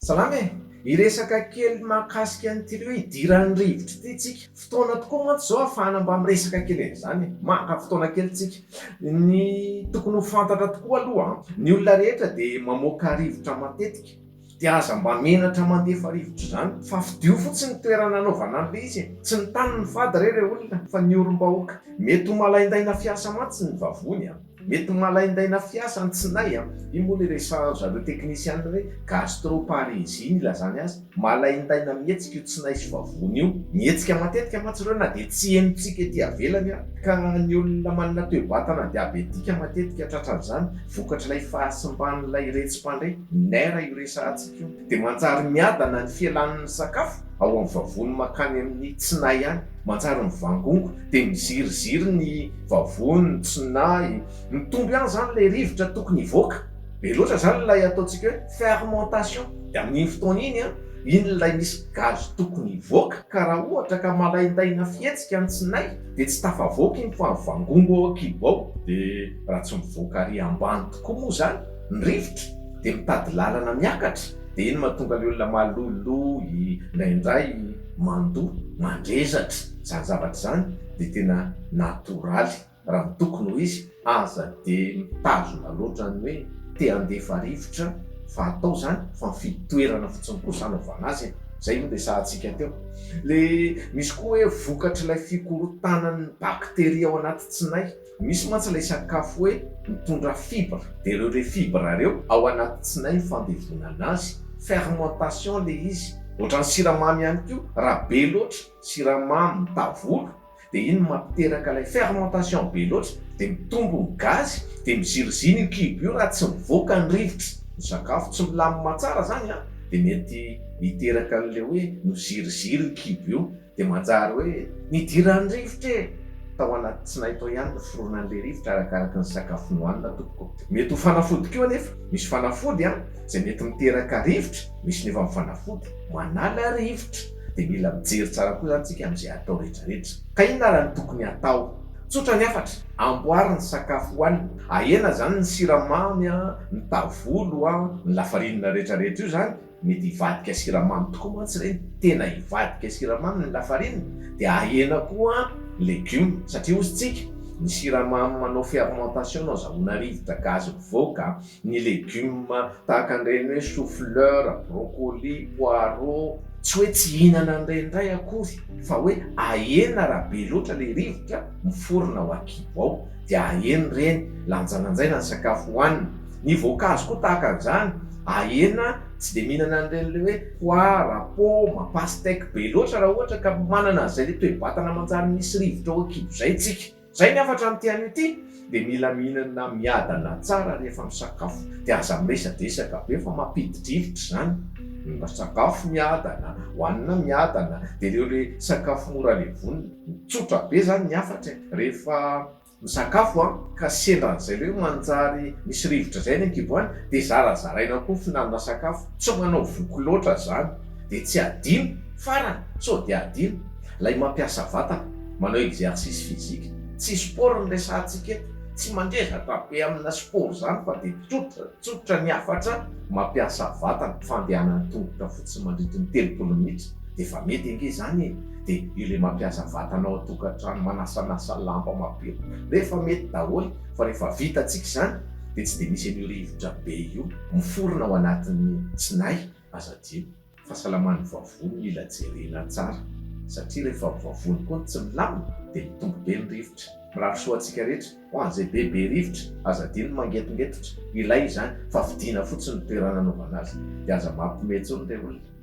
Salamy e! Iresaka kely mahakasika an'ity hoe idiran'ny rivotra ity tsika. Fotoana tokoa mantsy zao ahafahana mba miresaka kely an'izany. Maka fotoana kely tsika. Ny tokony ho fantatra tokoa aloha, ny olona rehetra dia mamoaka rivotra matetika. Dia aza mba menatra mandefa rivotra zany, fa fidio fotsiny ny toerana anaovana an'ilay izy. Tsy ny tany ny fady ireo olona, fa ny orom-bahoaka. Mety ho malaindaina fiasa mantsy ny vavony a. Mety malaindaina fiasa ny tsinay a. Io moa le zareo teknisiana hoe gastroparésie ilazany azy. Malaindaina mihetsika io tsinay sy vavony io. Mihetsika matetika mantsy ireo na dia tsy henontsika ety avelany a. Ka ny olona manana toe-batana diabetika matetika tratran'izany, vokatran'ilay fahasimban'ilay retsim-pandray, nera io resantsika io. Dia manjary miadana ny fialan'ny sakafo ao amin'ny vavony makany amin'ny tsinay any. Manjary mivangongo dia miziriziry ny vavony, ny tsinay. Mitombo ihany zany ilay rivotra tokony hivoaka. Be loatra zany ilay ataontsika hoe fermentation. Dia amin'iny fotoana iny a, iny ilay misy gaz tokony hivoaka. Ka raha ohatra ka malaindaina fihetsika ny tsinay dia tsy tafavoaka iny fa mivangongo ao an-kibo ao. Dia raha tsy mivoaka ary ambany tokoa moa zany ny rivotra dia mitady lalana miakatra. Dia iny mahatonga ilay olona malolohy, indraindray mandoa, mandrezatra. Zany zavatra zany dia tena natoraly. Raha ny tokony ho izy aza dia mitazona loatra ny hoe te handefa rivotra, fa atao zany fa mifidy toerana fotsiny kosa anaovana azy. Zay moa dia sahantsika teo. Misy koa hoe vokatr'ilay fikorotanan'ny bakteria ao anaty tsinay. Misy mantsy ilay sakafo hoe mitondra fibra, dia ireo fibra ireo ao anaty tsinay fandevonana azy. Fermentation le izy. Ohatran'ny siramamy ihany koa, raha be loatra siramamy tavolo dia iny mampiteraka ilay fermentation be loatra, dia mitombo ny gazy, dia miziriziny io kibo io raha tsy mivoaka ny rivotra. Ny sakafo tsy milamina tsara zany a, dia mety hiteraka an'ilay hoe miziriziry ny kibo io. Dia manjary hoe nidiran'ny rivotra e! Tao anaty tsinay tao ihany ny fironan'ilay rivotra arakaraka ny sakafo nohanina tompoko. Mety ho fanafody koa anefa. Misy fanafody izay mety miteraka rivotra, misy nefa fanafody manala rivotra. Dia mila mijery tsara koa zany tsika amin'izay atao rehetrarehetra. Ka inona raha ny tokony atao? Tsotra ny afatra, amboary ny sakafo hohanina. Ahena zany ny siramamy, ny tavolo, ny lafarinina rehetrarehetra io zany mety hivadika siramamy tokoa mantsy ireny. Tena hivadika siramamy ny lafarinina. Dia ahena koa légumes, satria hozy tsika ny siramamy manao fermentation azahoana rivotra gazy mivoaka. Ny légumes tahaka an'ireny hoe chou-fleur, brocoli, poireau, tsy hoe tsy hihinana an'ireny indray akory, fa hoe ahena raha be loatra ilay rivotra miforona ao an-kibo ao. Dia ahena ireny lanjalanjaina ny sakafo hohanina. Ny voankazo koa tahaka an'izany, ahena tsy dia mihinana an'ireny hoe poire, paoma, pastèque be loatra raha ohatra ka manana an'izay ilay toe-batana manjary misy rivotra ao an-kibo izay tsika. Zay ny afatra amin'ity anio ity. Dia mila mihinana miadana tsara rehefa misakafo. Dia aza miresadresaka be fa mampidi-drivotra zany. Mba sakafo miadana, hohanina miadana, dia ilay sakafo mora levonina. Tsotra be zany ny afatra. Rehefa misakafo ka sendran'izay hoe manjary misy rivotra izay ny an-kibo any, dia zarazaraina koa fihinanana sakafo. Tsy manao voky loatra zany. Dia tsy adino farany, sao dia adino. Ilay mampiasa vatana, manao exercice physique. Tsy sport no resantsika eto. Tsy mandrezatra be amina sport zany fa dia tsotra ny afatra mampiasa vatana. Fandehanana tongotra fotsiny mandritra ny 30 minitra dia efa mety ange zany e. Dia ilay mampiasa vatana ao an-tokantrano, manasanasa lamba mampiro, rehefa mety daholo. Fa rehefa vitantsika zany dia tsy dia misy an'io rivotra be io miforona ao anatin'ny tsinay. Azadio fahasalaman'ny vavony mila jerena tsara, satria rehefa vavony koa tsy milamina dia mitombo be ny rivotra. Mirary soa antsika rehetra ho an'izay bebe rivotra, azadio ny mangetongetotra. Ilay zany fa vidiana fotsiny ny toerana anaovana azy. Dia aza mampimetsy ilay olona.